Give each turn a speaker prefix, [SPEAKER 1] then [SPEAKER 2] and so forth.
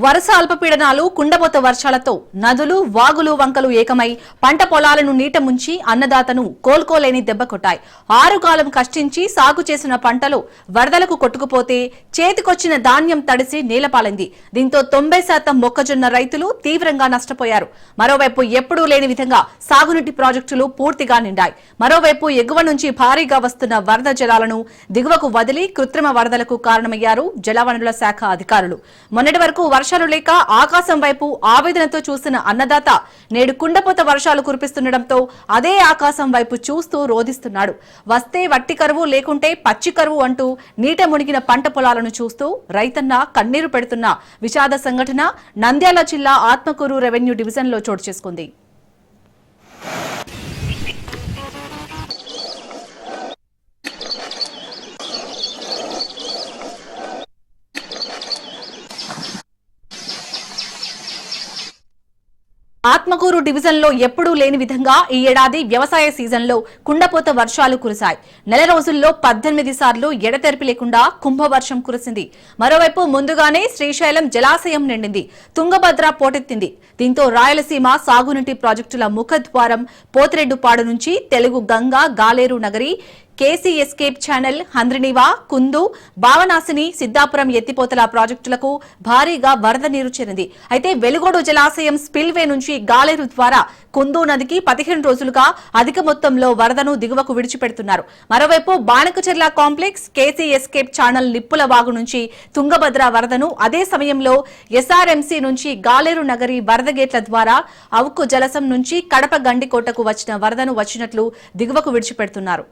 [SPEAKER 1] వరుస అల్పపీడనాలు కుండపోత వర్షాలతో నదులు వాగులు వంకలు ఏకమై పంట పొలాలను నీట ముంచి అన్నదాతను కోలుకోలేని దెబ్బ కొట్టాయి. 6 కాలం కష్టించి సాగు చేసిన పంటలు వరదలకు కొట్టుకుపోతే చేతికొచ్చిన ధాన్యం తడిసి నేలపాలైంది. దీంతో 90% మొక్కజొన్న రైతులు తీవ్రంగా నష్టపోయారు. మరోవైపు ఎప్పుడూ లేని విధంగా సాగునీటి ప్రాజెక్టులు పూర్తిగా నిండాయి. మరోవైపు ఎగువ నుంచి భారీగా వస్తున్న వరద జలాలను దిగువకు వదిలి కృత్రిమ వరదలకు కారణమయ్యారు జలవనరుల శాఖ అధికారులు. మొన్నటి వరకు వర్షాలు లేక ఆకాశం వైపు ఆవేదనతో చూసిన అన్నదాత నేడు కుండపోత వర్షాలు కురిపిస్తుండటంతో అదే ఆకాశం వైపు చూస్తూ రోధిస్తున్నాడు. వస్తే వట్టి కరువు లేకుంటే పచ్చి కరువు అంటూ నీట మునిగిన పంట పొలాలను చూస్తూ రైతన్న కన్నీరు పెడుతున్న విషాద సంఘటన నంద్యాల జిల్లా ఆత్మకూరు రెవెన్యూ డివిజన్లో చోటు చేసుకుంది. ఆత్మకూరు డివిజన్లో ఎప్పుడూ లేని విధంగా ఈ ఏడాది వ్యవసాయ సీజన్లో కుండపోత వర్షాలు కురిశాయి. నెల రోజుల్లో 18 సార్లు ఎడతెరిపి లేకుండా కుంభవర్షం కురిసింది. మరోవైపు ముందుగానే శ్రీశైలం జలాశయం నిండింది, తుంగభద్ర పోటెత్తింది. దీంతో రాయలసీమ సాగునీటి ప్రాజెక్టుల ముఖద్వారం పోతిరెడ్డుపాడు నుంచి Telugu Ganga, Galeru Nagari, KC escape channel, Handrineeva, Kundu, Bhavanasini, Siddapuram ఎత్తిపోతల ప్రాజెక్టులకు భారీగా వరద నీరు చేరింది. అయితే వెలుగోడు జలాశయం స్పిల్వే నుంచి గాలేరు ద్వారా కుందు నదికి 15 రోజులుగా అధిక మొత్తంలో వరదను దిగువకు విడిచిపెడుతున్నారు. మరోవైపు బాణకచెర్ల కాంప్లెక్స్, కేసీ ఎస్కేప్ ఛానల్, నిప్పుల వాగు నుంచి తుంగభద్ర వరదను, అదే సమయంలో ఎస్ఆర్ఎంసీ నుంచి గాలేరు నగరి వరద గేట్ల ద్వారా అవుక్కు జలసం నుంచి కడప గండికోటకు వచ్చిన వరదను వచ్చినట్లు దిగువకు విడిచిపెడుతున్నారు.